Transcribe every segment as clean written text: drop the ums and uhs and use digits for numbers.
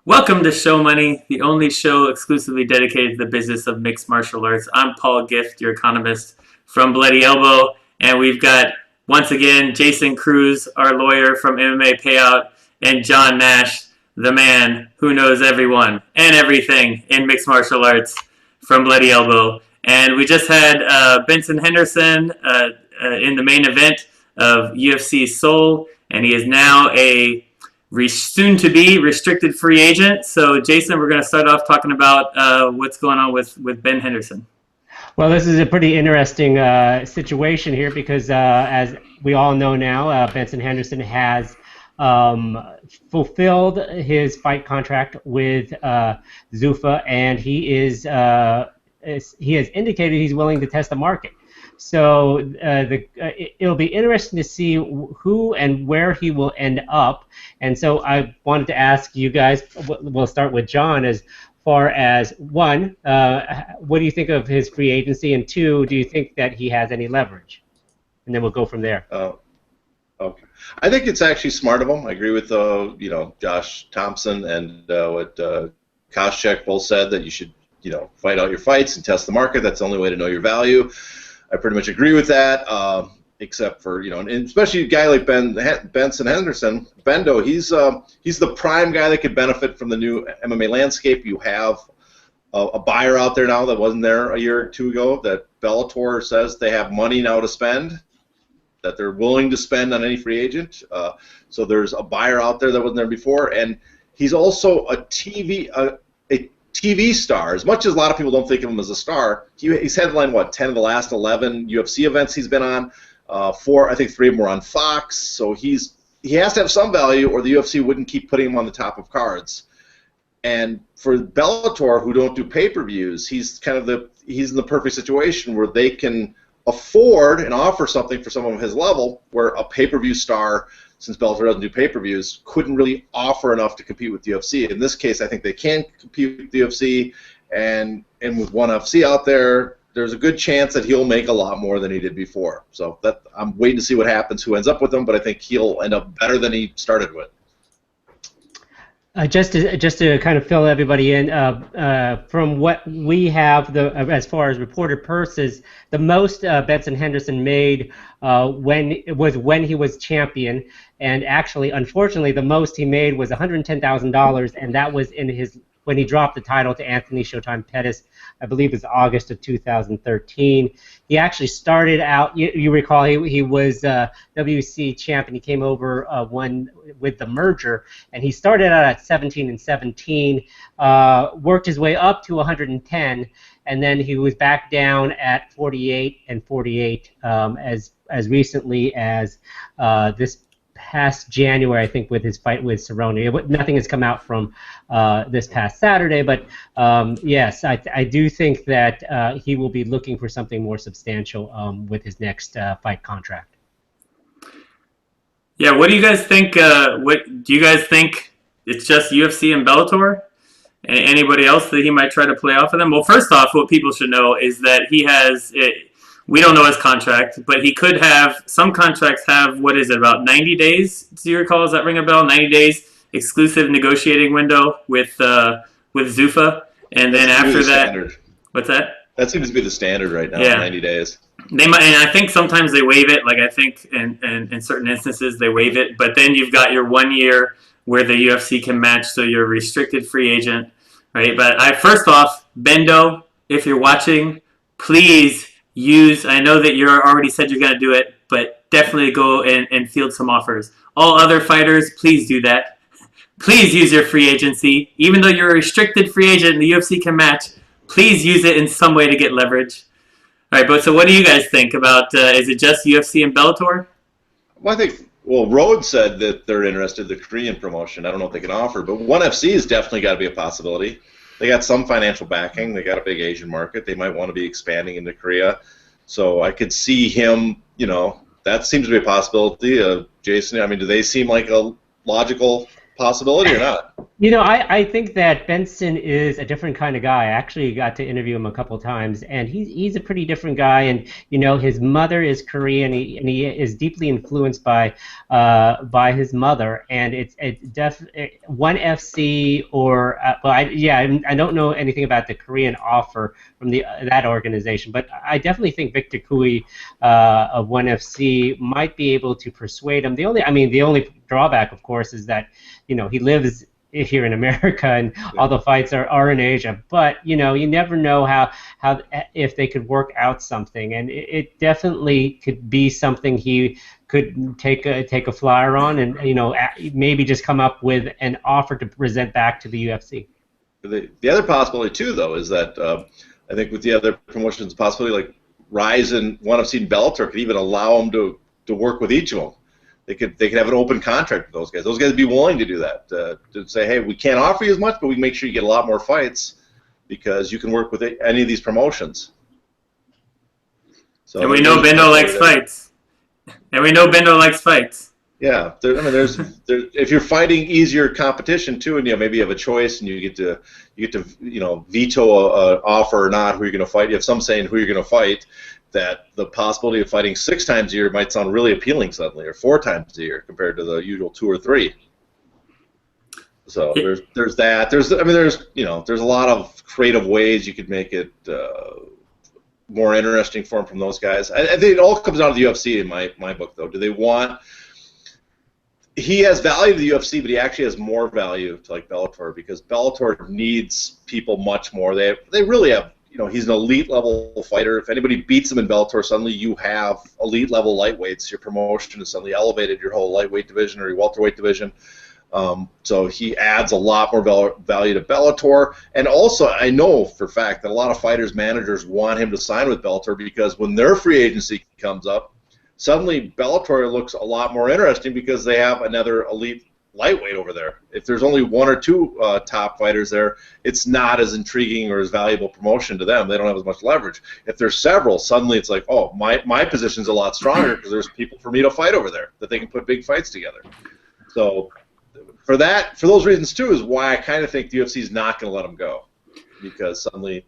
Welcome to Show Money, the only show exclusively dedicated to the business of mixed martial arts. I'm Paul Gift, your economist from Bloody Elbow, and we've got, once again, Jason Cruz, our lawyer from MMA Payout, and John Nash, the man who knows everyone and everything in mixed martial arts from Bloody Elbow. And we just had Benson Henderson in the main event of UFC Seoul, and he is now a soon-to-be restricted free agent. So, Jason, we're going to start off talking about what's going on with Ben Henderson. Well, this is a pretty interesting situation here because, as we all know now, Benson Henderson has fulfilled his fight contract with Zuffa, and he has indicated he's willing to test the market. So it'll be interesting to see who and where he will end up. And so I wanted to ask you guys, we'll start with John, as far as, one, what do you think of his free agency? And two, do you think that he has any leverage? And then we'll go from there. Okay. I think it's actually smart of him. I agree with Josh Thompson and what Koscheck both said, that you should fight out your fights and test the market. That's the only way to know your value. I pretty much agree with that, except for, and especially a guy like Benson Henderson, Bendo, he's the prime guy that could benefit from the new MMA landscape. You have a buyer out there now that wasn't there a year or two ago, that Bellator says they have money now to spend, that they're willing to spend on any free agent. So there's a buyer out there that wasn't there before, and he's also a TV star. As much as a lot of people don't think of him as a star, he's headlined, 10 of the last 11 UFC events he's been on. I think 3 of them were on Fox. So he has to have some value, or the UFC wouldn't keep putting him on the top of cards. And for Bellator, who don't do pay-per-views, he's in the perfect situation where they can afford and offer something for someone of his level, where a pay-per-view star, since Bellator doesn't do pay-per-views, couldn't really offer enough to compete with the UFC. In this case, I think they can compete with the UFC, and with ONE UFC out there, there's a good chance that he'll make a lot more than he did before. So I'm waiting to see what happens, who ends up with him, but I think he'll end up better than he started with. Just to kind of fill everybody in, from what we have, as far as reported purses, the most Benson Henderson made when he was champion, and actually, unfortunately, the most he made was $110,000, and that was when he dropped the title to Anthony Showtime Pettis. I believe it was August of 2013. He actually started out, you recall, he was WC champion. He came over with the merger, and he started out at 17-17, worked his way up to 110, and then he was back down at 48-48 as recently as this past January, I think, with his fight with Cerrone. Nothing has come out from this past Saturday, but yes, I do think that he will be looking for something more substantial with his next fight contract. Yeah, what do you guys think? What do you guys think? It's just UFC and Bellator? And anybody else that he might try to play off of them? Well, first off, what people should know is that he has. We don't know his contract, but he could have. Some contracts have, what is it, about 90 days? Do you recall? Does that ring a bell? 90 days exclusive negotiating window with Zuffa, and then after that, standard. What's that? That seems to be the standard right now. Yeah. 90 days. They might, and I think sometimes they waive it. Like I think in certain instances they waive it, but then you've got your 1 year where the UFC can match, so you're a restricted free agent, right? But first off, Bendo, if you're watching, please use. I know that you already said you're going to do it, but definitely go and field some offers. All other fighters, please do that. Please use your free agency. Even though you're a restricted free agent and the UFC can match, please use it in some way to get leverage. All right, but so what do you guys think about, is it just UFC and Bellator? Well, I think, Rhodes said that they're interested in the Korean promotion. I don't know if they can offer, but ONE FC has definitely got to be a possibility. They got some financial backing. They got a big Asian market. They might want to be expanding into Korea. So I could see him, that seems to be a possibility. Jason, I mean, do they seem like a logical possibility or not? I think that Benson is a different kind of guy. I actually got to interview him a couple times, and he's a pretty different guy. And his mother is Korean, and he is deeply influenced by his mother. And it's ONE FC or I don't know anything about the Korean offer from that organization, but I definitely think Victor Cui of ONE FC might be able to persuade him. The only drawback, of course, is that he lives here in America, and all the fights are in Asia. But you never know how if they could work out something, and it definitely could be something he could take a flyer on, and maybe just come up with an offer to present back to the UFC. The other possibility too, though, is that I think with the other promotions, possibility like Rise and ONE FC and Bellator could even allow them to work with each of them. They could have an open contract with those guys. Those guys would be willing to do that, to say, hey, we can't offer you as much, but we can make sure you get a lot more fights because you can work with any of these promotions. So, and we know Bendo likes fights. And we know Bendo likes fights. Yeah, there's if you're fighting easier competition too, and maybe you have a choice, and you get to veto an offer or not who you're going to fight. You have some saying who you're going to fight. That the possibility of fighting 6 times a year might sound really appealing suddenly, or 4 times a year compared to the usual 2 or 3. So there's that. There's a lot of creative ways you could make it more interesting for him from those guys. I think it all comes down to the UFC in my book, though. Do they want? He has value to the UFC, but he actually has more value to like Bellator because Bellator needs people much more. They really have. He's an elite level fighter. If anybody beats him in Bellator, suddenly you have elite level lightweights. Your promotion is suddenly elevated your whole lightweight division or your welterweight division. So he adds a lot more value to Bellator. And also, I know for a fact that a lot of fighters' managers want him to sign with Bellator because when their free agency comes up, suddenly Bellator looks a lot more interesting because they have another elite lightweight over there. If there's only 1 or 2 top fighters there, it's not as intriguing or as valuable promotion to them. They don't have as much leverage. If there's several, suddenly it's like, oh, my position's a lot stronger because there's people for me to fight over there that they can put big fights together. So for those reasons too, is why I kind of think the UFC is not going to let him go because suddenly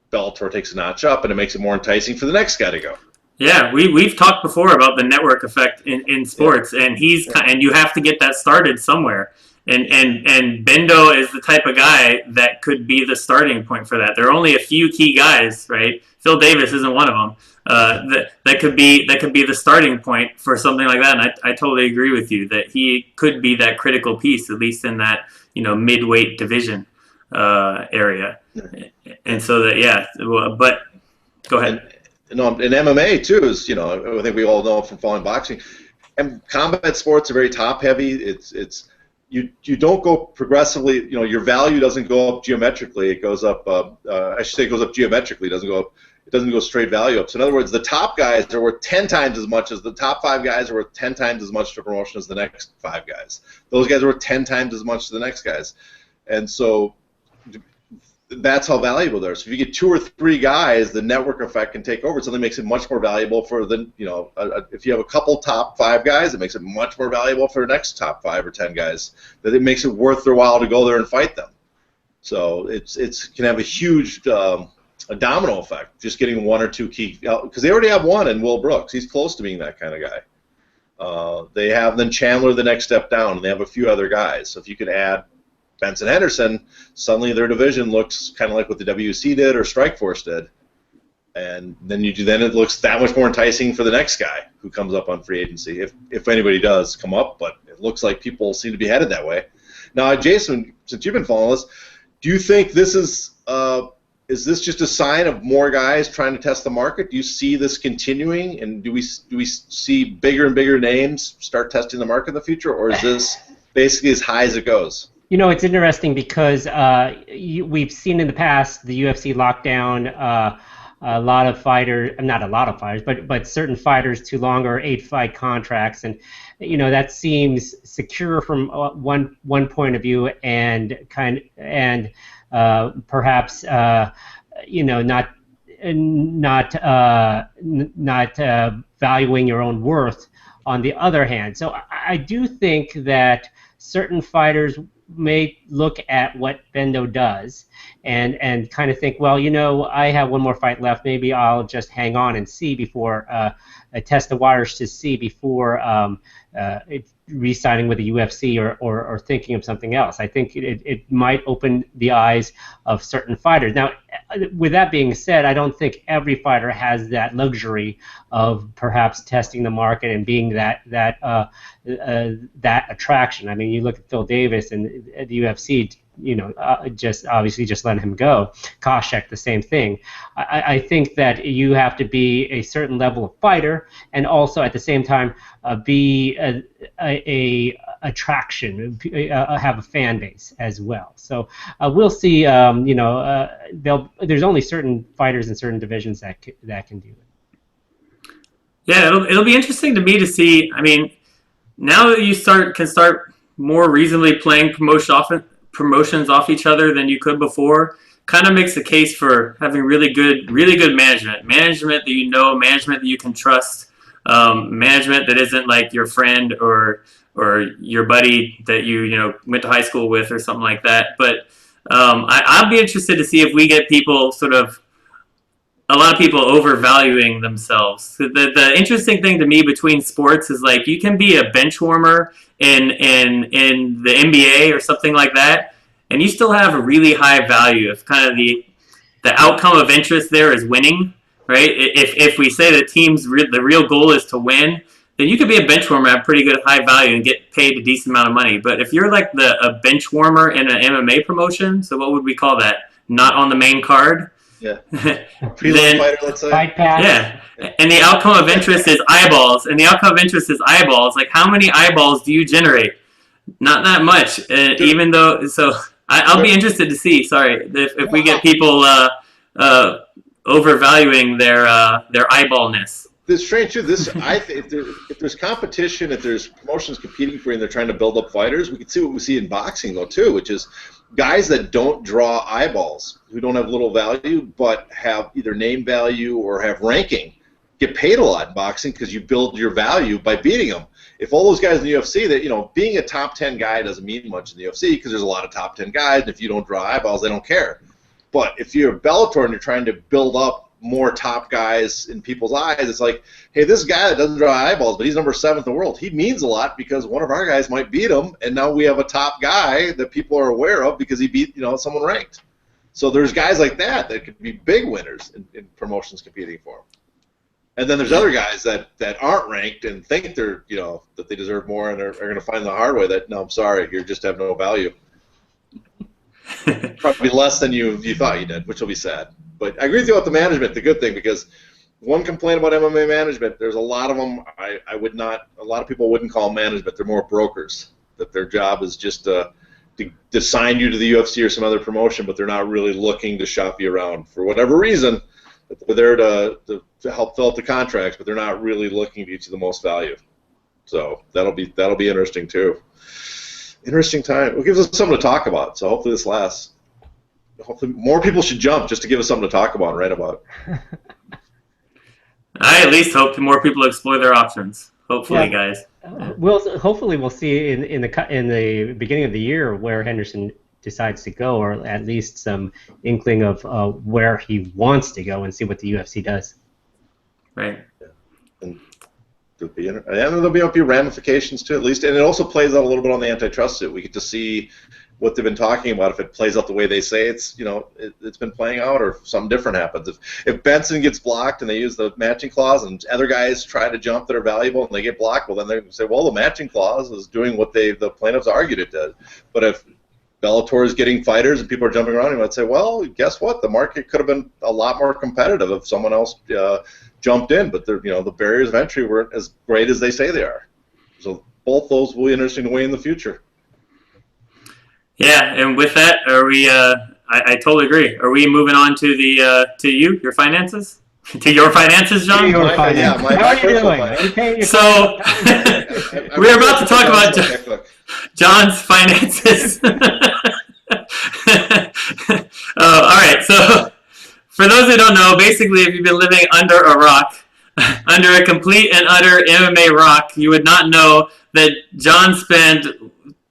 Bellator takes a notch up and it makes it more enticing for the next guy to go. Yeah, we've talked before about the network effect in sports, and and you have to get that started somewhere. And Bendo is the type of guy that could be the starting point for that. There are only a few key guys, right? Phil Davis isn't one of them. That could be the starting point for something like that. And I totally agree with you that he could be that critical piece, at least in that midweight division area. And so but go ahead. In MMA too is I think we all know from following boxing, and combat sports are very top heavy. It's you don't go progressively. Your value doesn't go up geometrically. It goes up. I should say it goes up geometrically. It doesn't go up. It doesn't go straight value up. So in other words, the top guys are worth 10 times as much as the top 5 guys are worth 10 times as much to promotion as the next 5 guys. Those guys are worth 10 times as much to the next guys, and so. That's how valuable they are. So if you get 2 or 3 guys, the network effect can take over. It suddenly makes it much more valuable for the, if you have a couple top 5 guys, it makes it much more valuable for the next top 5 or 10 guys. That it makes it worth their while to go there and fight them. So it can have a huge a domino effect. Just getting 1 or 2 key, because they already have one in Will Brooks. He's close to being that kind of guy. They have then Chandler the next step down, and they have a few other guys. So if you could add Benson Henderson, suddenly their division looks kind of like what the WC did or Strikeforce did, and then it looks that much more enticing for the next guy who comes up on free agency, if anybody does come up. But it looks like people seem to be headed that way. Now, Jason, since you've been following this, do you think this is this just a sign of more guys trying to test the market? Do you see this continuing, and do we see bigger and bigger names start testing the market in the future, or is this basically as high as it goes? It's interesting because we've seen in the past the UFC lock down a lot of fighters, not a lot of fighters, but certain fighters to longer 8-fight contracts, and that seems secure from one point of view, and perhaps not valuing your own worth on the other hand. So I do think that certain fighters may look at what Bendo does and kind of think, well, I have one more fight left. Maybe I'll just hang on and see before test the waters to see before re-signing with the UFC or thinking of something else. I think it might open the eyes of certain fighters. Now, with that being said, I don't think every fighter has that luxury of perhaps testing the market and being that attraction. I mean, you look at Phil Davis and the UFC. Just obviously just letting him go. Koscheck, the same thing. I think that you have to be a certain level of fighter, and also at the same time be a attraction, have a fan base as well. So we'll see. There's only certain fighters in certain divisions that can do it. Yeah, it'll be interesting to me to see. I mean, now that you can start more reasonably playing promotions off each other than you could before, kind of makes the case for having really good management that management that you can trust, management that isn't like your friend or your buddy that you went to high school with or something like that. But I'd be interested to see if we get people a lot of people overvaluing themselves. The interesting thing to me between sports is like you can be a bench warmer in the NBA or something like that, and you still have a really high value if kind of the outcome of interest there is winning, right? If we say the team's the real goal is to win, then you could be a bench warmer at pretty good high value and get paid a decent amount of money. But if you're like a bench warmer in an MMA promotion, so what would we call that? Not on the main card. Yeah. Prelim fighter, let's say. Fight pass. Yeah. And the outcome of interest is eyeballs. Like, how many eyeballs do you generate? Not that much. Even though, so I'll be interested to see. Sorry, if we get people overvaluing their eyeballness. It's strange too. If there's competition, if there's promotions competing for you, and they're trying to build up fighters, we can see what we see in boxing though too, which is guys that don't draw eyeballs, who don't have little value, but have either name value or have ranking, get paid a lot in boxing because you build your value by beating them. If all those guys in the UFC, that being a top 10 guy doesn't mean much in the UFC because there's a lot of top 10 guys, and if you don't draw eyeballs, they don't care. But if you're a Bellator and you're trying to build up more top guys in people's eyes, it's like, hey, this guy that doesn't draw eyeballs, but he's number 7 in the world, he means a lot because one of our guys might beat him, and now we have a top guy that people are aware of because he beat someone ranked. So there's guys like that could be big winners in promotions competing for them. And then there's other guys that aren't ranked and think they're that they deserve more and are going to find the hard way that, no, I'm sorry, you just have no value. Probably less than you thought you did, which will be sad. But I agree with you about the management, the good thing, because one complaint about MMA management, there's a lot of them, a lot of people wouldn't call them management, they're more brokers, that their job is just to sign you to the UFC or some other promotion, but they're not really looking to shop you around for whatever reason. They're there to help fill out the contracts, but they're not really looking to get you the most value. So that'll be interesting too. Interesting time. It gives us something to talk about. So hopefully this lasts. Hopefully more people should jump just to give us something to talk about and write about. I at least hope more people explore their options. Hopefully, guys. Hopefully we'll see in the beginning of the year where Henderson decides to go, or at least some inkling of where he wants to go, and see what the UFC does. Right. Yeah. And there'll be a few ramifications too, at least, and it also plays out a little bit on the antitrust suit. We get to see what they've been talking about, if it plays out the way they say it's been playing out, or if something different happens. If Benson gets blocked and they use the matching clause, and other guys try to jump that are valuable and they get blocked, well, then they say, well, the matching clause is doing what the plaintiffs argued it did. But if Bellator is getting fighters and people are jumping around, you might say, well, guess what? The market could have been a lot more competitive if someone else jumped in, but the barriers of entry weren't as great as they say they are. So both those will be interesting to weigh in the future. Yeah, and with that, are we? I totally agree. Are we moving on to your finances? To your finances, John? Your finances. My How are you doing? finance. So we're about to talk about John's finances. All right. So for those who don't know, basically, if you've been living under a rock, under a complete and utter MMA rock, you would not know that John spent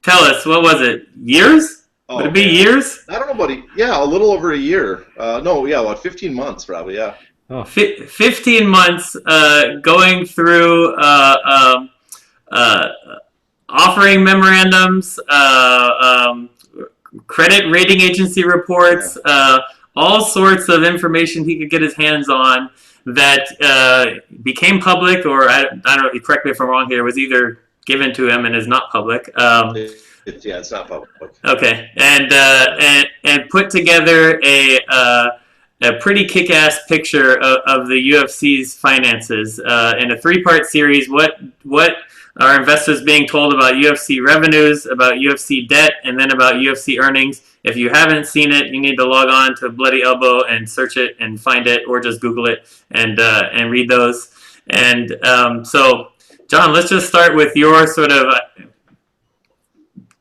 Tell us, what was it? Years? Oh, Would it be man. years? I don't know, buddy. Yeah, a little over a year. No, yeah, about 15 months probably. Yeah. Oh, 15 months going through uh, offering memorandums, credit rating agency Yeah. reports, all sorts of information he could get his hands on that became public, or I don't know, correct me if I'm wrong here, was either given to him and is not public. Yeah, it's not public. Okay, Yeah. and put together a pretty kick-ass picture of the UFC's finances in a three-part series. What are investors being told about UFC revenues, about UFC debt, and then about UFC earnings? If you haven't seen it, you need to log on to Bloody Elbow and search it and find it, or just Google it and read those. And so, John, let's just start with your sort of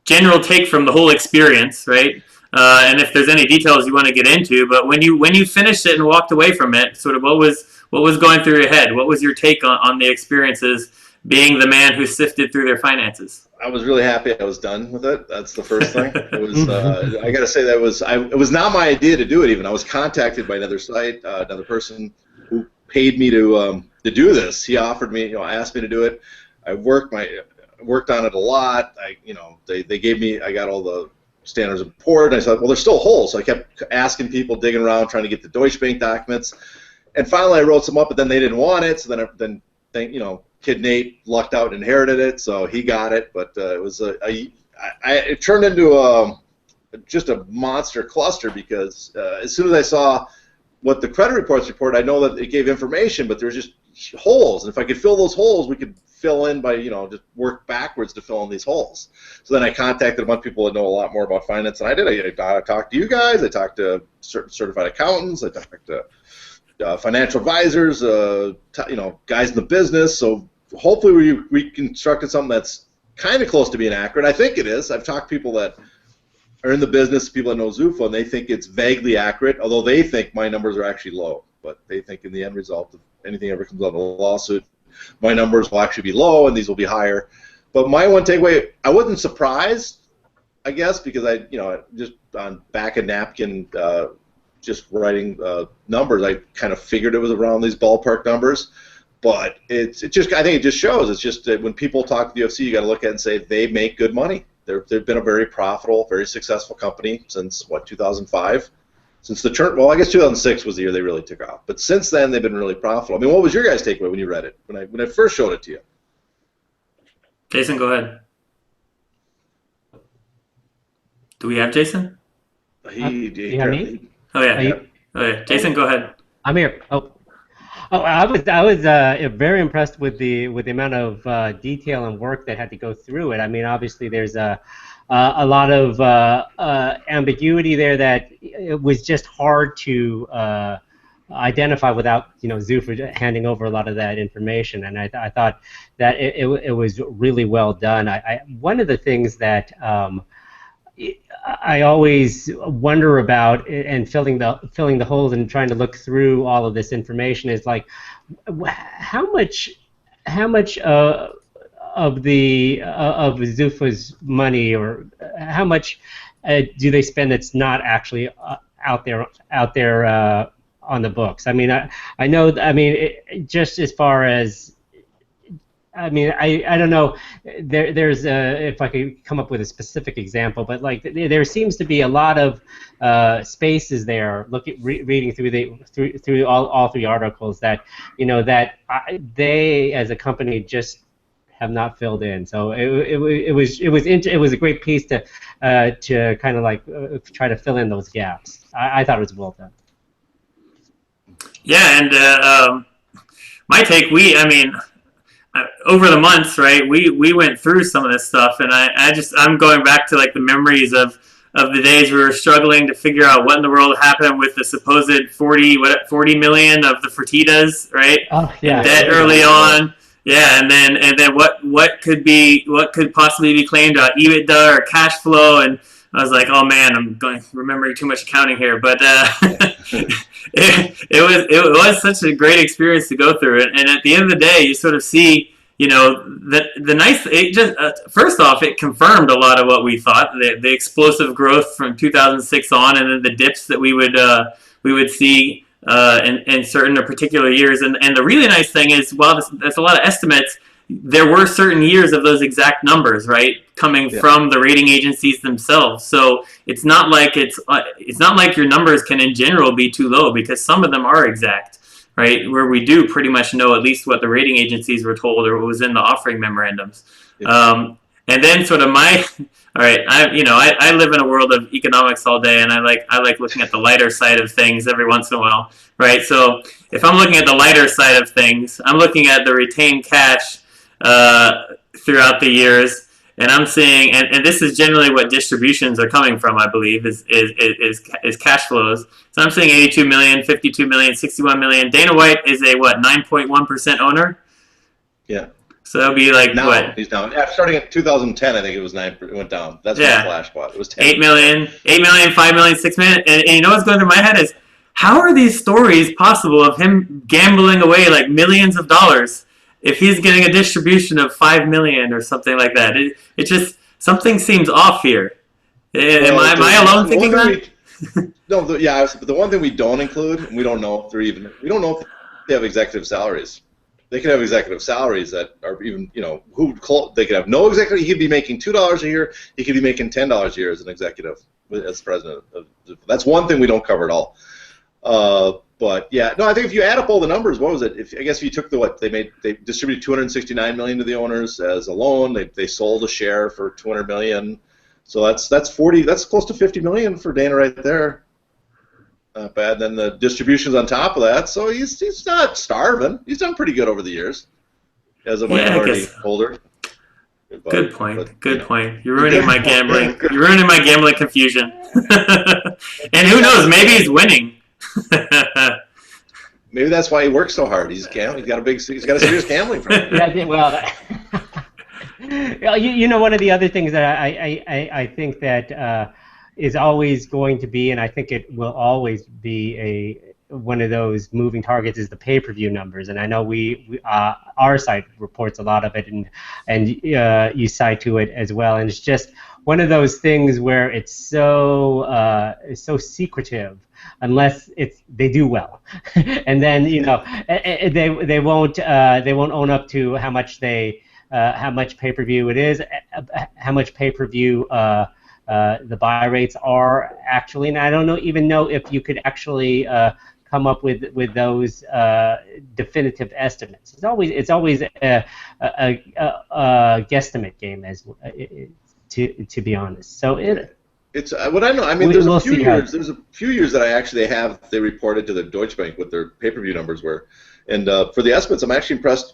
general take from the whole experience, right? And if there's any details you want to get into, but when you finished it and walked away from it, sort of what was going through your head? What was your take on the experiences being the man who sifted through their finances? I was really happy I was done with it. That's the first thing. It was. I got to say that it was not my idea to do it. Even I was contacted by another site, another person who paid me to do this. He offered me, asked me to do it. I worked on it a lot. They gave me. I got all the standards of report. And I said, well, there's still holes. So I kept asking people, digging around, trying to get the Deutsche Bank documents. And finally, I wrote some up, but then they didn't want it. So then Kid Nate lucked out and inherited it, so he got it. But it was it turned into just a monster cluster because as soon as I saw what the credit reports report, I know that it gave information, but there was just holes. And if I could fill those holes, we could fill in by just work backwards to fill in these holes. So then I contacted a bunch of people that know a lot more about finance than I did. I talked to you guys. I talked to certified accountants. I talked to financial advisors, guys in the business. So hopefully we reconstructed something that's kind of close to being accurate. I think it is. I've talked to people that are in the business, people that know Zuffa, and they think it's vaguely accurate, although they think my numbers are actually low. But they think in the end result, if anything ever comes out of a lawsuit, my numbers will actually be low and these will be higher. But my one takeaway, I wasn't surprised, I guess, because I just on back of napkin, just writing numbers, I kind of figured it was around these ballpark numbers. But I think it just shows. It's just that when people talk to the UFC, you got to look at it and say they make good money. They've been a very profitable, very successful company since 2005. Since the turn, well, I guess 2006 was the year they really took off. But since then, they've been really profitable. I mean, what was your guys' takeaway when you read it? When I first showed it to you? Jason, go ahead. Do we have Jason? you have me? Oh yeah. Jason, go ahead. I'm here. I was very impressed with the amount of detail and work that had to go through it. I mean, obviously there's a lot of ambiguity there that it was just hard to identify without Zuffa handing over a lot of that information. And I thought that it was really well done. One of the things that I always wonder about and filling the holes and trying to look through all of this information is like how much of Zuffa's money, or how much do they spend that's not actually out there on the books? I mean, I know. I mean, just as far as I mean, I don't know. There's if I could come up with a specific example, but like there seems to be a lot of spaces there. Reading through all three articles that they as a company just have not filled in. So it was a great piece to kind of like try to fill in those gaps. I thought it was well done. Yeah, and my take, over the months, right, we went through some of this stuff, and I'm going back to like the memories of the days we were struggling to figure out what in the world happened with the supposed 40 million of the Fertitas, right? Oh yeah. And debt early on. Yeah, and then what could possibly be claimed EBITDA or cash flow, and I was like, oh man, I'm remembering too much accounting here, but it was such a great experience to go through it. And at the end of the day, you sort of see the nice it just first off, it confirmed a lot of what we thought, the explosive growth from 2006 on, and then the dips that we would see in certain or particular years. And the really nice thing is, while there's a lot of estimates, there were certain years of those exact numbers, right, coming from the rating agencies themselves. So it's not like your numbers can in general be too low, because some of them are exact, right, where we do pretty much know at least what the rating agencies were told or what was in the offering memorandums. And then sort of all right, I live in a world of economics all day, and I like looking at the lighter side of things every once in a while, right? So if I'm looking at the lighter side of things, I'm looking at the retained cash throughout the years, and I'm seeing, and this is generally what distributions are coming from, I believe, is cash flows. So I'm seeing 82 million, 52 million, 61 million. Dana White is a 9.1% owner? Yeah. So that would be like now, what? He's down. Yeah, starting in 2010, I think it was 9. It went down. That's when Flash bought. It was 10. 8 million, 5 million, 6 million. And you know what's going through my head is, how are these stories possible of him gambling away like millions of dollars if he's getting a distribution of 5 million or something like that? It just, something seems off here. Am I alone thinking that? No, but the one thing we don't include, and we don't know if we don't know if they have executive salaries. They could have executive salaries that are even, they could have no executive. He could be making $2 a year. He could be making $10 a year as an executive, as president. That's one thing we don't cover at all. But yeah, no, I think if you add up all the numbers, what was it? I guess if you took they distributed $269 million to the owners as a loan. They sold a share for $200 million. So that's close to $50 million for Dana right there. Not bad. Then the distributions on top of that. So he's not starving. He's done pretty good over the years as a minority holder. Good point. Good point. You're ruining my gambling. You're ruining my gambling confusion. And who knows? Maybe he's winning. Maybe that's why he works so hard. He's got a serious gambling problem. Yeah. Well. One of the other things that I think that is always going to be, and I think it will always be one of those moving targets, is the pay-per-view numbers. And I know our site reports a lot of it, and you cite to it as well. And it's just one of those things where it's so secretive unless they do well, and then they won't own up to how much pay-per-view it is, how much pay-per-view the buy rates are actually, and I don't even know if you could actually come up with those definitive estimates. It's always a guesstimate game, to be honest. So it's what I know. I mean, there's a few years that they reported to the Deutsche Bank what their pay-per-view numbers were, and for the estimates, I'm actually impressed.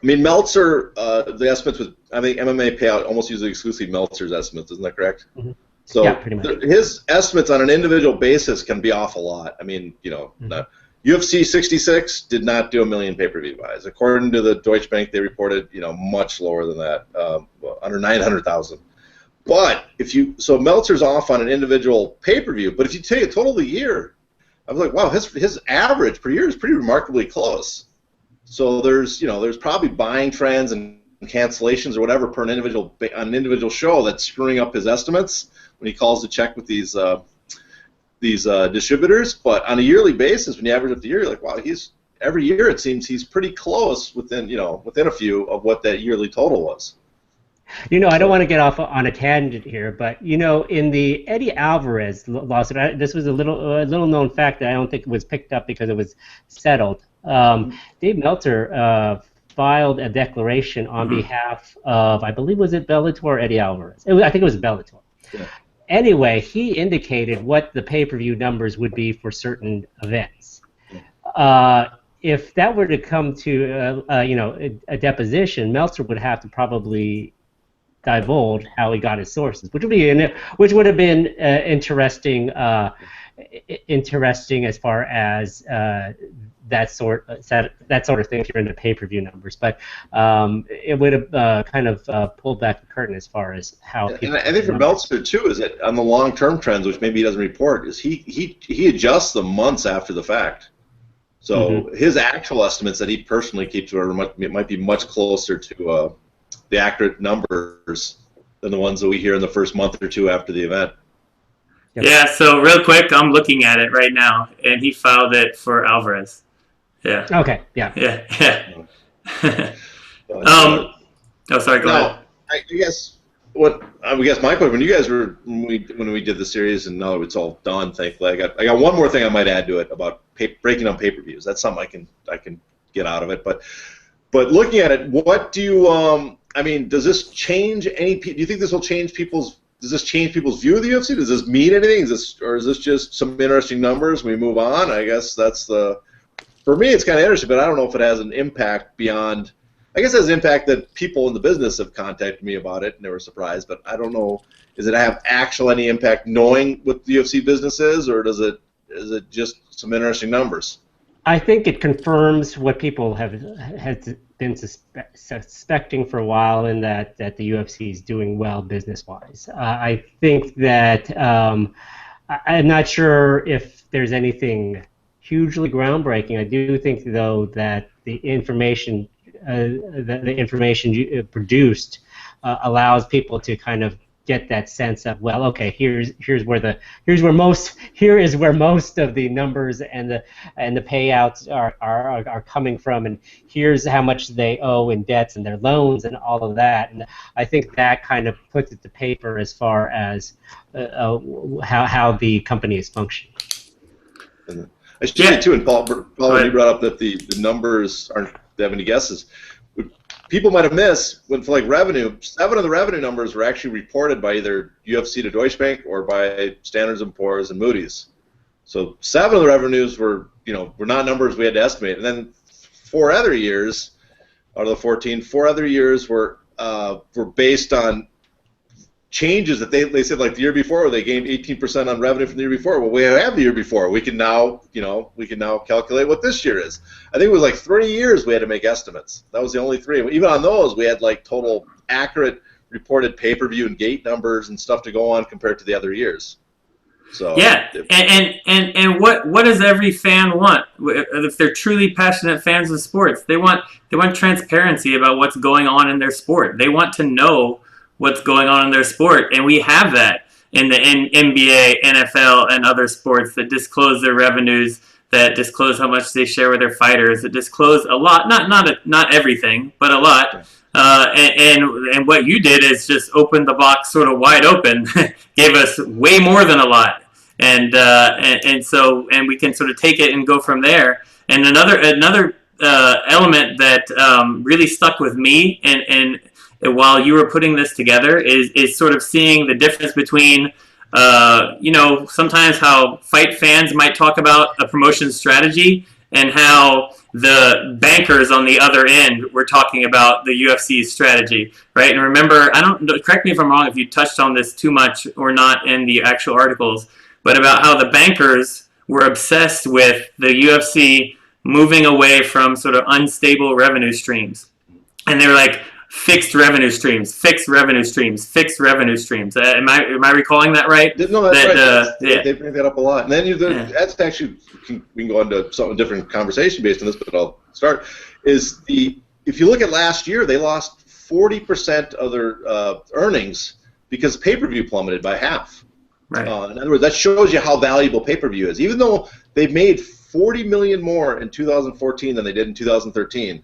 I mean, Meltzer, the estimates I think MMA payout almost usually exclusively Meltzer's estimates, isn't that correct? Mm-hmm. So yeah, pretty much. His estimates on an individual basis can be off a lot. I mean, UFC 66 did not do 1 million pay-per-view buys. According to the Deutsche Bank, they reported, much lower than that, under 900,000. But so Meltzer's off on an individual pay-per-view, but if you take a total of the year, I was like, wow, his average per year is pretty remarkably close. So there's probably buying trends and cancellations or whatever per an individual show that's screwing up his estimates when he calls to check with these distributors. But on a yearly basis, when you average up the year, you're like, wow, every year it seems he's pretty close within a few of what that yearly total was. I don't want to get off on a tangent here, but in the Eddie Alvarez lawsuit, this was a little known fact that I don't think was picked up because it was settled. Dave Meltzer filed a declaration on behalf of, I believe, was it Bellator or Eddie Alvarez? I think it was Bellator. Yeah. Anyway, he indicated what the pay-per-view numbers would be for certain events. If that were to come to a deposition, Meltzer would have to probably divulge how he got his sources, which would have been interesting as far as that sort of thing if you're into pay-per-view numbers. But it would have kind of pulled back the curtain as far as how. And I think for Meltzer too is that on the long-term trends, which maybe he doesn't report, is he adjusts them months after the fact. So his actual estimates that he personally keeps might be much closer to the accurate numbers than the ones that we hear in the first month or two after the event. Yep. Yeah, so real quick, I'm looking at it right now, and he filed it for Alvarez. Yeah. Okay. Yeah. Yeah. But, Oh, sorry. Go ahead. I guess my question, when you guys were when we did the series, and now it's all done, thankfully, I got one more thing I might add to it about breaking down pay-per-views. That's something I can get out of it. But looking at it, what do you I mean, does this change any? Do you think this will change people's? Does this change people's view of the UFC? Does this mean anything? Or is this just some interesting numbers? We move on. I guess that's the. For me, it's kind of interesting, but I don't know if it has an impact beyond. I guess it has an impact that people in the business have contacted me about it, and they were surprised. But I don't know. Does it have any impact knowing what the UFC business is, or is it just some interesting numbers? I think it confirms what people have been suspecting for a while, in that the UFC is doing well business-wise. I think that I'm not sure if there's anything hugely groundbreaking. I do think, though, that the information produced allows people to kind of get that sense of, well, okay, here is where most of the numbers and the payouts are coming from, and here's how much they owe in debts and their loans and all of that. And I think that kind of puts it to paper as far as how the company is functioning. I should say too, and Paul, when you brought up that the numbers aren't have any guesses. People might have missed when, for like revenue, 7 of the revenue numbers were actually reported by either UFC to Deutsche Bank or by Standard & Poor's and Moody's. So 7 of the revenues were not numbers we had to estimate. And then 4 other years out of the 14, 4 other years were based on changes that they said, like the year before, where they gained 18% on revenue from the year before. Well, we have the year before. We can now calculate what this year is. I think it was like 3 years we had to make estimates. That was the only 3. Even on those, we had like total accurate reported pay-per-view and gate numbers and stuff to go on compared to the other years. So yeah, and what does every fan want? If they're truly passionate fans of sports, they want transparency about what's going on in their sport. They want to know what's going on in their sport, and we have that in the NBA, NFL, and other sports that disclose their revenues, that disclose how much they share with their fighters, that disclose a lot, not everything, but a lot. And what you did is just open the box sort of wide open, gave us way more than a lot, and we can sort of take it and go from there. And another element that really stuck with me, and while you were putting this together, is sort of seeing the difference between, sometimes how fight fans might talk about a promotion strategy and how the bankers on the other end were talking about the UFC's strategy, right? And remember, correct me if I'm wrong if you touched on this too much or not in the actual articles, but about how the bankers were obsessed with the UFC moving away from sort of unstable revenue streams. And they were like, fixed revenue streams. Am I recalling that right? No, that's right. They bring that up a lot. And then that's actually, we can go into something different conversation based on this, but I'll start. If you look at last year, they lost 40% of their earnings because pay-per-view plummeted by half. Right. In other words, that shows you how valuable pay-per-view is. Even though they made $40 million more in 2014 than they did in 2013.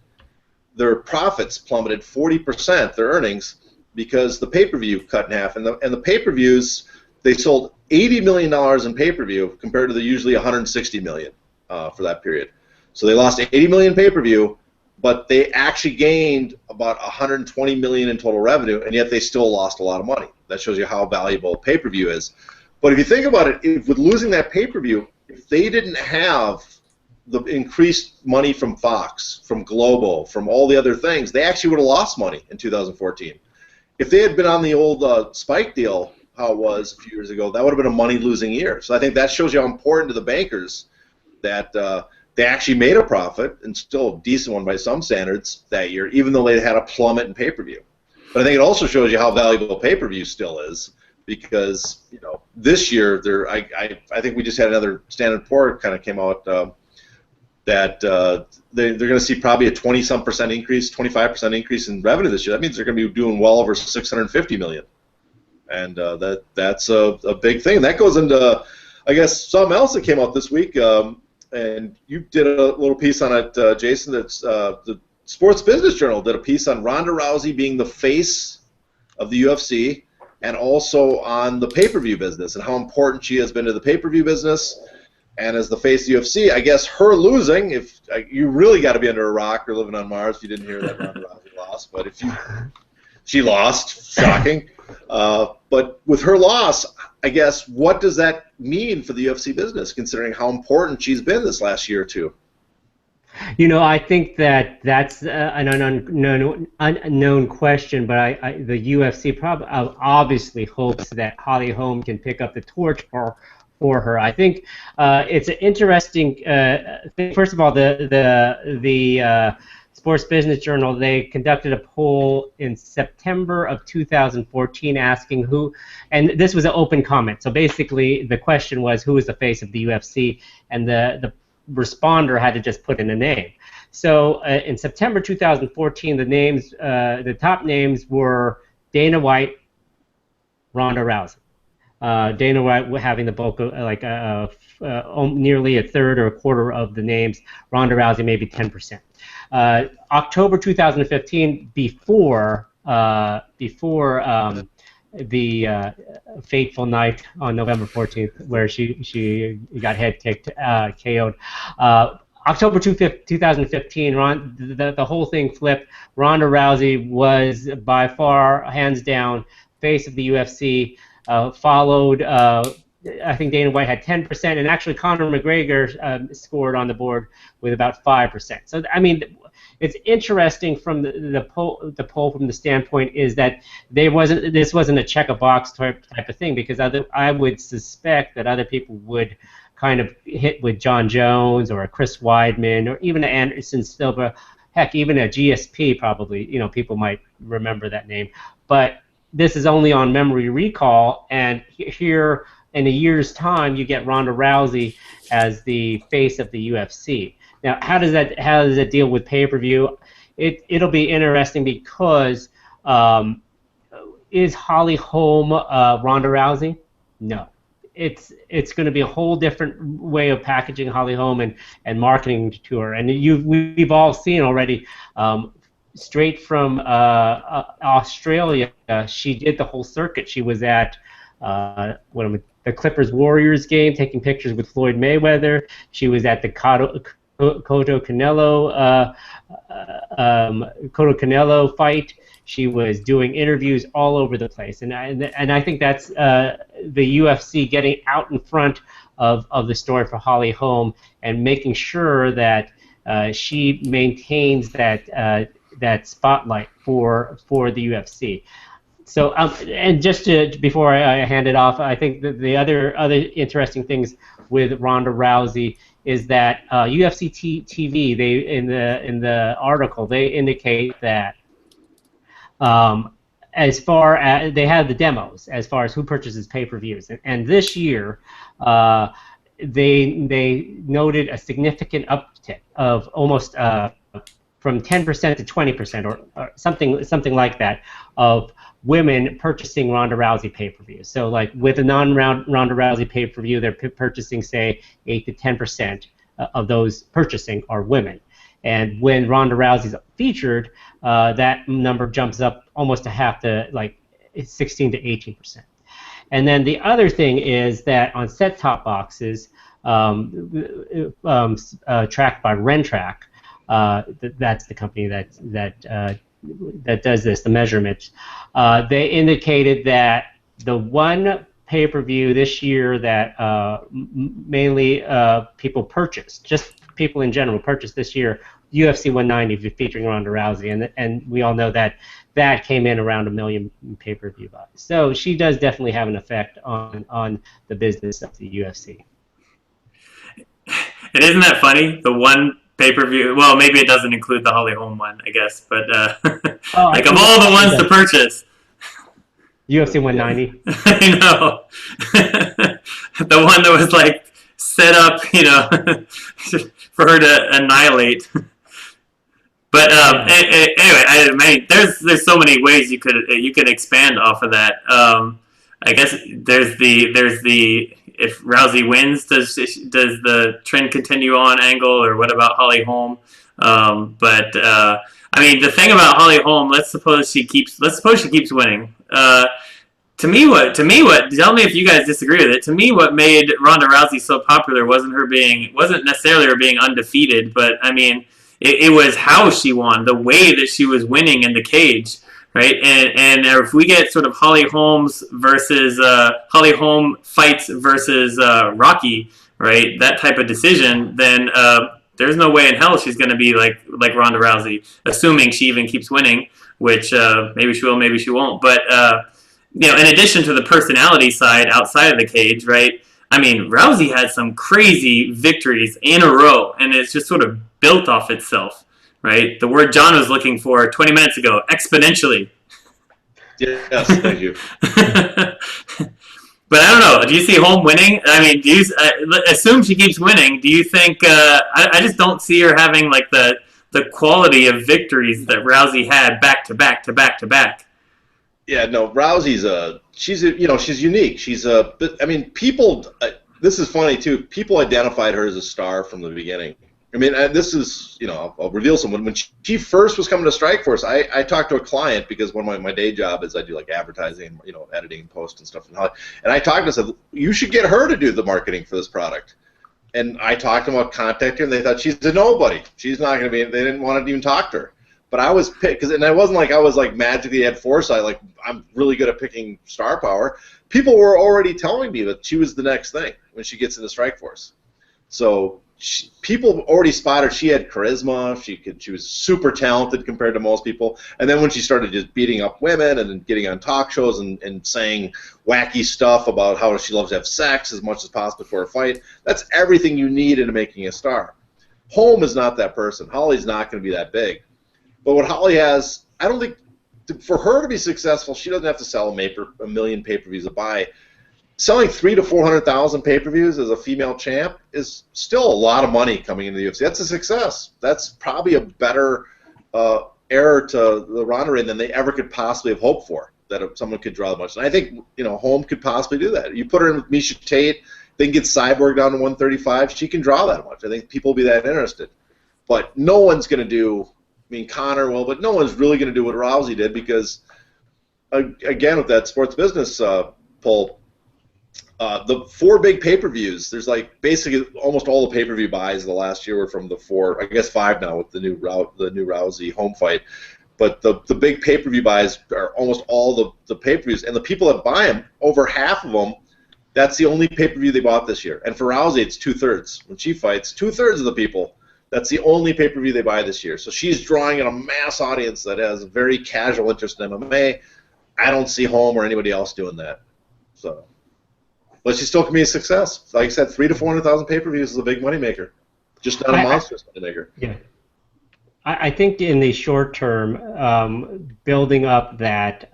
Their profits plummeted 40%, their earnings, because the pay-per-view cut in half. And the pay-per-views, they sold $80 million in pay-per-view compared to the usually $160 million for that period. So they lost $80 million pay-per-view, but they actually gained about $120 million in total revenue, and yet they still lost a lot of money. That shows you how valuable pay-per-view is. But if you think about it, with losing that pay-per-view, if they didn't have the increased money from Fox, from Global, from all the other things, they actually would have lost money in 2014. If they had been on the old Spike deal, how it was a few years ago, that would have been a money-losing year. So I think that shows you how important to the bankers that they actually made a profit, and still a decent one by some standards, that year, even though they had a plummet in pay-per-view. But I think it also shows you how valuable pay-per-view still is, because this year, I think we just had another Standard & Poor's kind of came out that they're going to see probably a 20-some% increase, 25% increase in revenue this year. That means they're going to be doing well over $650 million. And that's a big thing. That goes into, I guess, something else that came out this week. And you did a little piece on it, Jason. That's the Sports Business Journal did a piece on Ronda Rousey being the face of the UFC, and also on the pay-per-view business and how important she has been to the pay-per-view business. And as the face of the UFC, I guess her losing, if you really got to be under a rock or living on Mars if you didn't hear that Ronda Rousey lost, but she lost, shocking. But with her loss, I guess, what does that mean for the UFC business, considering how important she's been this last year or two? I think that's an unknown question, but the UFC probably obviously hopes that Holly Holm can pick up the torch for her. I think it's an interesting thing. First of all, the Sports Business Journal, they conducted a poll in September of 2014 asking who, and this was an open comment. So basically, the question was who is the face of the UFC, and the responder had to just put in a name. So in September 2014, the top names were Dana White, Ronda Rousey. Dana White having the bulk of nearly a third or a quarter of the names. Ronda Rousey maybe 10%. October 2015, before the fateful night on November 14th, where she got head kicked, KO'd. October 2015, the whole thing flipped. Ronda Rousey was by far, hands down, face of the UFC. Followed, I think Dana White had 10%, and actually Conor McGregor scored on the board with about 5%. So I mean, it's interesting from the poll from the standpoint is that this wasn't a check a box type of thing, because I would suspect that other people would kind of hit with John Jones or a Chris Weidman or even an Anderson Silva, heck, even a GSP probably. People might remember that name, but this is only on memory recall, and here in a year's time, you get Ronda Rousey as the face of the UFC. Now, how does that deal with pay-per-view? It'll be interesting because is Holly Holm Ronda Rousey? No. It's going to be a whole different way of packaging Holly Holm and marketing to her. And we've all seen already. Straight from Australia, she did the whole circuit. She was at the Clippers-Warriors game, taking pictures with Floyd Mayweather. She was at the Cotto Canelo fight. She was doing interviews all over the place, and I think that's the UFC getting out in front of the story for Holly Holm and making sure that she maintains that spotlight for the UFC. So, and just before I hand it off, I think that the other interesting things with Ronda Rousey is that UFC TV, they in the article they indicate that as far as they have the demos as far as who purchases pay-per-views, and this year they noted a significant uptick of almost from 10% to 20% or something like that of women purchasing Ronda Rousey pay-per-views. So like with a non-Ronda Rousey pay-per-view, they're purchasing say 8 to 10% of those purchasing are women. And when Ronda Rousey's featured, that number jumps up almost a half to like 16 to 18%. And then the other thing is that on set-top boxes, tracked by Rentrack, that's the company that does this, the measurement. They indicated that the one pay-per-view this year that mainly people purchased, just people in general purchased this year, UFC 190 featuring Ronda Rousey, and we all know that came in around 1 million pay-per-view buys. So she does definitely have an effect on the business of the UFC. And isn't that funny? The one pay-per-view, well, maybe it doesn't include the Holly Holm one, I guess, but like of all the ones to purchase, UFC 190. I know. The one that was like set up, for her to annihilate. But anyway, I mean, there's so many ways you could expand off of that. I guess there's the if Rousey wins, does the trend continue on angle, or what about Holly Holm? But I mean, the thing about Holly Holm, let's suppose she keeps winning. To me, tell me if you guys disagree with it. To me, what made Ronda Rousey so popular wasn't necessarily her being undefeated, but I mean, it was how she won, the way that she was winning in the cage, right? And if we get sort of Holly Holm fights versus Rocky, right? That type of decision, then there's no way in hell she's going to be like Ronda Rousey, assuming she even keeps winning, which maybe she will, maybe she won't. But in addition to the personality side outside of the cage, right? I mean, Rousey had some crazy victories in a row, and it's just sort of built off itself, right? The word John was looking for 20 minutes ago, exponentially. Yes, thank you. But I don't know. Do you see Holm winning? I mean, do you assume she keeps winning? Do you think? I just don't see her having like the quality of victories that Rousey had back to back to back to back. Yeah, no, Rousey's she's unique. I mean, people. This is funny too. People identified her as a star from the beginning. I mean, this is, I'll reveal something. When she first was coming to Strikeforce, I talked to a client because one of my day job is I do like advertising, editing, post and stuff. And I talked to her and said, you should get her to do the marketing for this product. And I talked to them about contacting her, and they thought she's a nobody. She's not going to be. They didn't want to even talk to her. But I was picked, and it wasn't like I was like magically had foresight, like I'm really good at picking star power. People were already telling me that she was the next thing when she gets into Strikeforce. So people already spotted she had charisma. She was super talented compared to most people. And then when she started just beating up women and then getting on talk shows and saying wacky stuff about how she loves to have sex as much as possible before a fight, that's everything you need into making a star. Holm is not that person. Holly's not going to be that big. But what Holly has, I don't think, for her to be successful, she doesn't have to sell a million pay-per-views a buy. Selling 300,000 to 400,000 pay-per-views as a female champ is still a lot of money coming into the UFC. That's a success. That's probably a better error to the Ronda reign than they ever could possibly have hoped for, that someone could draw that much. And I think Holm could possibly do that. You put her in with Miesha Tate, they can get Cyborg down to 135. She can draw that much. I think people will be that interested. But no one's going to do. I mean, Connor will, but no one's really going to do what Rousey did because, again, with that sports business poll, the 4 big pay-per-views, there's like basically almost all the pay-per-view buys the last year were from the 4, I guess 5 now with the new Rousey home fight. But the big pay-per-view buys are almost all the pay-per-views, and the people that buy them, over half of them, that's the only pay-per-view they bought this year. And for Rousey, it's 2/3. When she fights, 2/3 of the people. That's the only pay-per-view they buy this year. So she's drawing in a mass audience that has a very casual interest in MMA. I don't see Holm or anybody else doing that. So, but she still can be a success. Like I said, 300,000 to 400,000 pay-per-views is a big moneymaker, just not a monstrous moneymaker. Yeah. I think in the short term, building up that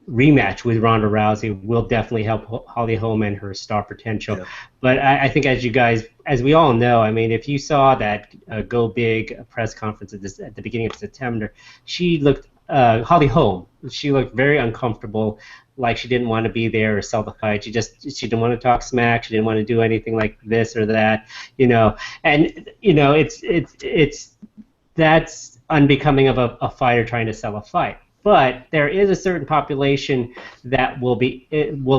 rematch with Ronda Rousey will definitely help Holly Holm and her star potential. Yeah. But I think as we all know, I mean, if you saw that Go Big press conference at the beginning of September, she looked, Holly Holm, she looked very uncomfortable, like she didn't want to be there or sell the fight. She didn't want to talk smack. She didn't want to do anything like this or that, And it's that's unbecoming of a fighter trying to sell a fight. But there is a certain population that will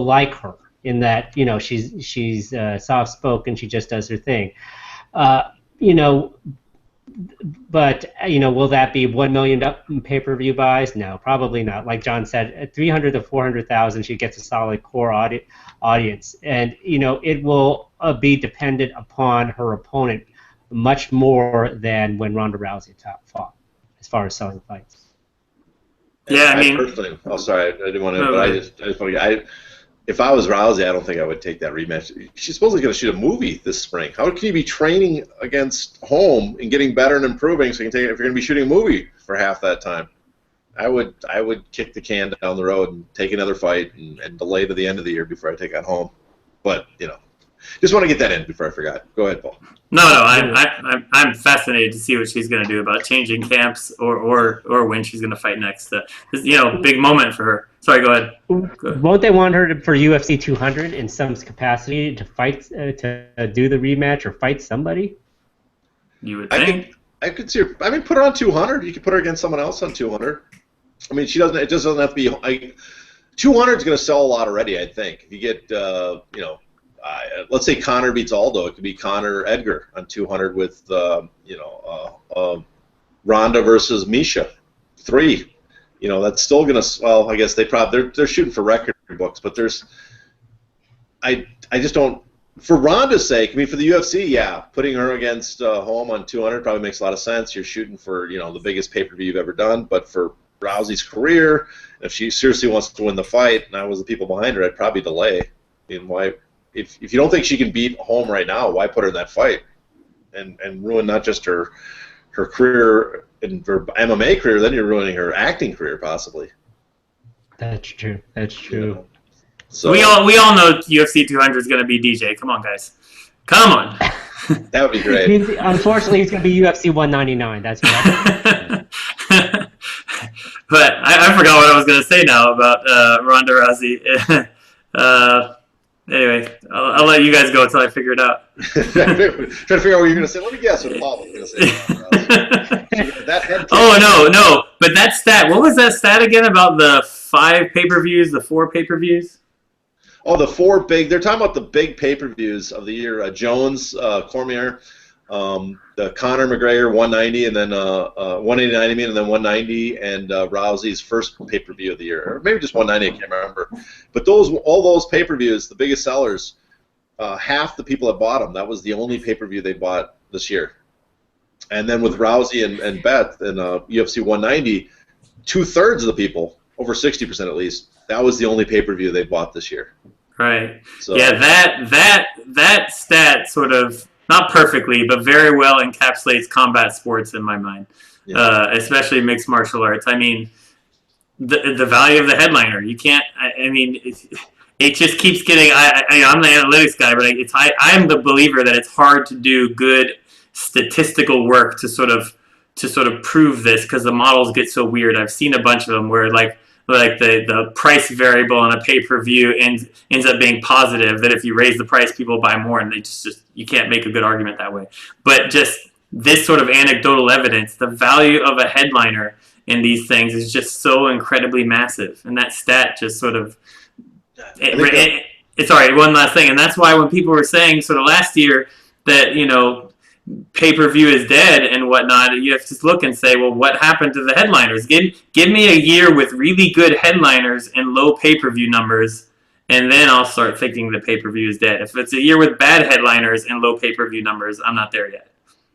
like her in that she's soft-spoken, she just does her thing, But will that be 1 million pay-per-view buys? No, probably not. Like John said, at 300,000 to 400,000, she gets a solid core audience, and it will be dependent upon her opponent much more than when Ronda Rousey fought, as far as selling fights. Yeah, I mean, personally, sorry, I didn't want to, but I just if I was Rousey, I don't think I would take that rematch. She's supposedly going to shoot a movie this spring. How can you be training against Holm and getting better and improving so you can take it if you're going to be shooting a movie for half that time? I would kick the can down the road and take another fight and delay to the end of the year before I take on Holm. But Just want to get that in before I forgot. Go ahead, Paul. No, I'm fascinated to see what she's going to do about changing camps or when she's going to fight next. Big moment for her. Sorry, go ahead. Won't they want her for UFC 200 in some capacity to fight to do the rematch or fight somebody? You would think. I could see her. I mean, put her on 200. You could put her against someone else on 200. I mean, she doesn't. It just doesn't have to be. 200 is going to sell a lot already. I think if you get let's say Conor beats Aldo, it could be Conor Edgar on 200 with Ronda versus Misha 3. That's still gonna. Well, I guess they're shooting for record books, but I just don't. For Ronda's sake, I mean, for the UFC, yeah, putting her against Holm on 200 probably makes a lot of sense. You're shooting for the biggest pay-per-view you've ever done, but for Rousey's career, if she seriously wants to win the fight, and I was the people behind her, I'd probably delay. I mean, why? If you don't think she can beat Holm right now, why put her in that fight and ruin not just her career and her MMA career, then you're ruining her acting career possibly. That's true. That's true. So we all know UFC 200 is going to be DJ. Come on, guys. Come on. That would be great. Unfortunately, it's going to be UFC 199. That's right. But I forgot what I was going to say now about Ronda Rousey. Anyway, I'll let you guys go until I figure it out. Trying to figure out what you're going to say. Let me guess what Paul was going to say. No. But that stat, what was that stat again about the 5 pay-per-views, the 4 pay-per-views? Oh, the 4 big. They're talking about the big pay-per-views of the year. Jones, Cormier, the Conor McGregor 190, and then 189, and then 190, and Rousey's first pay-per-view of the year, or maybe just 190. I can't remember. But all those pay-per-views, the biggest sellers, half the people that bought them, that was the only pay-per-view they bought this year. And then with Rousey and Beth and UFC 190, 2/3 of the people, over 60% at least, that was the only pay-per-view they bought this year. Right. So, yeah, that stat sort of, not perfectly, but very well encapsulates combat sports in my mind, especially mixed martial arts. I mean, the value of the headliner. You can't. I mean, it just keeps getting. I'm the analytics guy, but I'm the believer that it's hard to do good statistical work to sort of prove this because the models get so weird. I've seen a bunch of them where like the price variable on a pay-per-view ends up being positive, that if you raise the price, people buy more, and they just you can't make a good argument that way. But just this sort of anecdotal evidence, the value of a headliner in these things is just so incredibly massive, and that stat just sort of sorry, one last thing, and that's why when people were saying sort of last year that pay-per-view is dead and whatnot, you have to look and say, well, what happened to the headliners? Give me a year with really good headliners and low pay-per-view numbers, and then I'll start thinking the pay-per-view is dead. If it's a year with bad headliners and low pay-per-view numbers, I'm not there yet.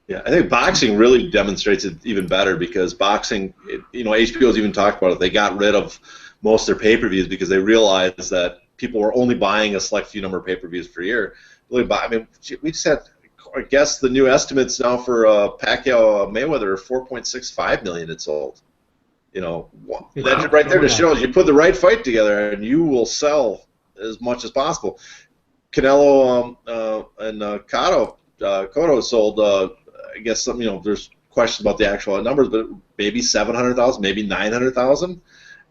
Yeah, I think boxing really demonstrates it even better because boxing, HBO's even talked about it. They got rid of most of their pay-per-views because they realized that people were only buying a select few number of pay-per-views per year. We just had, I guess the new estimates now for Pacquiao Mayweather are 4.65 million it sold. That right there just shows you put the right fight together and you will sell as much as possible. Canelo and Cotto sold, I guess there's questions about the actual numbers, but maybe 700,000, maybe 900,000,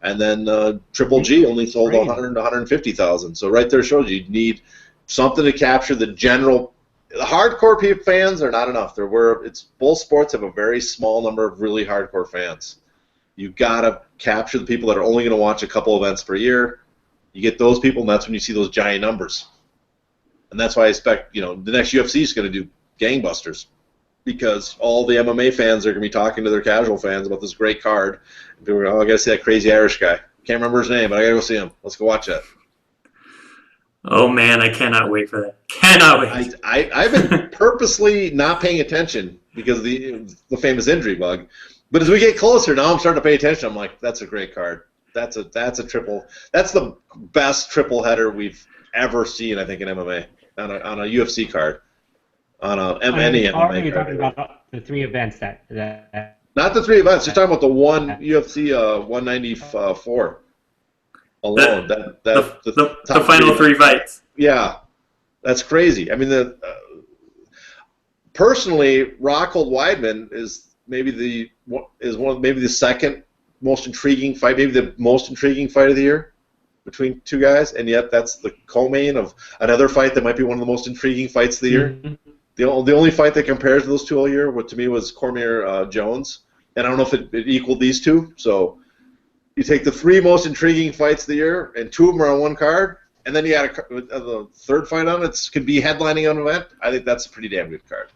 and then Triple G only sold 100 to 150,000. So right there shows you need something to capture the general. The hardcore fans are not enough. Both sports have a very small number of really hardcore fans. You've got to capture the people that are only going to watch a couple events per year. You get those people, and that's when you see those giant numbers. And that's why I expect the next UFC is going to do gangbusters because all the MMA fans are going to be talking to their casual fans about this great card. And people are going, I got to see that crazy Irish guy. Can't remember his name, but I got to go see him. Let's go watch that. Oh man, I cannot wait for that. Cannot wait. I've been purposely not paying attention because of the famous injury bug. But as we get closer, now I'm starting to pay attention. I'm like, that's a great card. That's a triple. That's the best triple header we've ever seen, I think, in MMA on a UFC card. On any MMA card. You're talking about the 3 events that not the 3 events. You're talking about the one UFC 194 alone. The final 3 fights. Yeah. That's crazy. I mean, personally, Rockhold Weidman is maybe the second most intriguing fight, maybe the most intriguing fight of the year between two guys, and yet that's the co-main of another fight that might be one of the most intriguing fights of the year. The only fight that compares to those two all year, to me, was Cormier Jones, and I don't know if it equaled these two. So you take the three most intriguing fights of the year, and two of them are on one card, and then you got the third fight on it could be headlining an event. I think that's a pretty damn good card.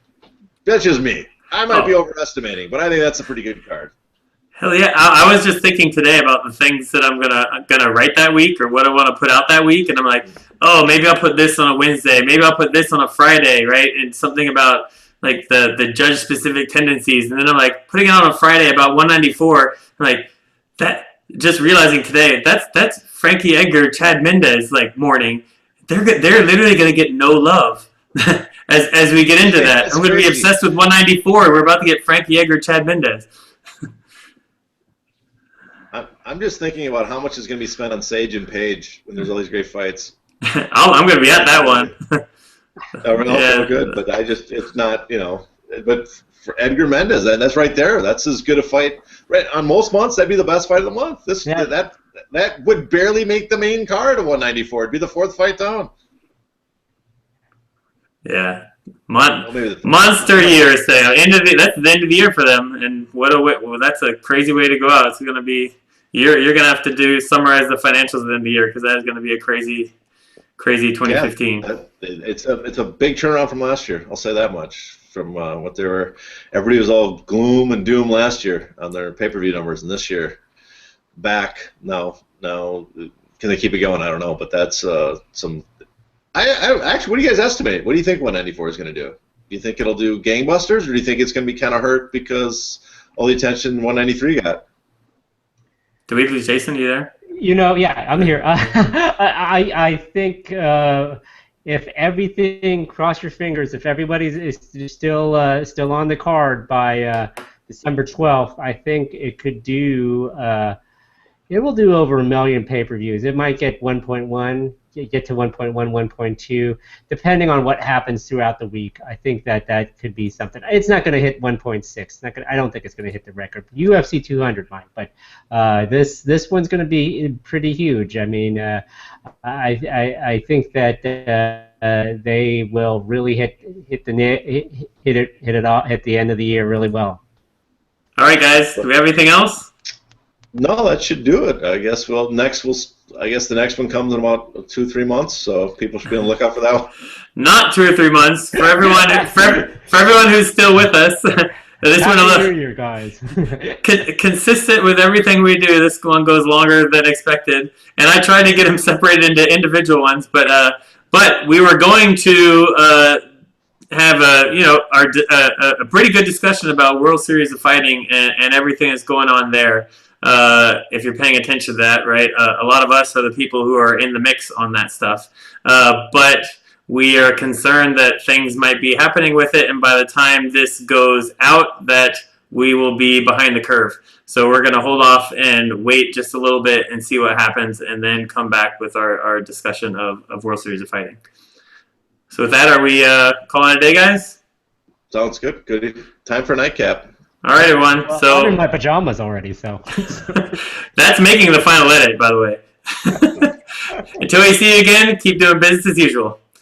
That's just me. I might be overestimating, but I think that's a pretty good card. Hell yeah! I was just thinking today about the things that I'm gonna write that week, or what I want to put out that week, and I'm like, oh, maybe I'll put this on a Wednesday, maybe I'll put this on a Friday, right? And something about like the judge specific tendencies, and then I'm like putting it on a Friday about 194. I'm like that. Just realizing today that's Frankie Edgar, Chad Mendez like morning. They're literally gonna get no love as we get into that. I'm gonna be obsessed with 194. We're about to get Frankie Edgar, Chad Mendez. I'm just thinking about how much is going to be spent on Sage and Page when there's all these great fights. I'm going to be at that one. So good, but it's not, but for Edgar Mendez, that's right there. That's as good a fight. Right, on most months, that'd be the best fight of the month. That would barely make the main card of 194. It'd be the fourth fight down. Yeah. Monster year, say. That's the end of the year for them, and that's a crazy way to go out. It's going to be you're going to have to summarize the financials at the end of the year, because that is going to be a crazy 2015. Yeah, it's a big turnaround from last year. I'll say that much. From what they were, everybody was all gloom and doom last year on their pay-per-view numbers, and this year back now. Can they keep it going? I don't know, but that's some. Actually, what do you guys estimate? What do you think 194 is going to do? Do you think it'll do gangbusters, or do you think it's going to be kind of hurt because all the attention 193 got? Do we lose Jason? You there? Yeah, I'm here. I think if everything, cross your fingers, if everybody's still on the card by December 12th, I think it could do. It will do over 1 million pay-per-views. It might get 1.1, get to 1.1, 1.2, depending on what happens throughout the week. I think that could be something. It's not going to hit 1.6. I don't think it's going to hit the record. UFC 200 might, but this one's going to be pretty huge. I mean, I think that they will really hit the end of the year really well. All right, guys. Do we have anything else? No, that should do it. I guess the next one comes in about 2-3 months, so people should be on the lookout for that one. Not 2 or 3 months for everyone. for everyone who's still with us. This one, Happy New Year, guys. Consistent with everything we do. This one goes longer than expected, and I tried to get them separated into individual ones, but we were going to have a pretty good discussion about World Series of Fighting and everything that's going on there. If you're paying attention to that, right? A lot of us are the people who are in the mix on that stuff. But we are concerned that things might be happening with it, and by the time this goes out, that we will be behind the curve. So we're going to hold off and wait just a little bit and see what happens, and then come back with our discussion of World Series of Fighting. So with that, are we calling it a day, guys? Sounds good. Good. Time for a nightcap. All right, everyone. Well, I'm in my pajamas already, so. That's making the final edit, by the way. Until we see you again, keep doing business as usual.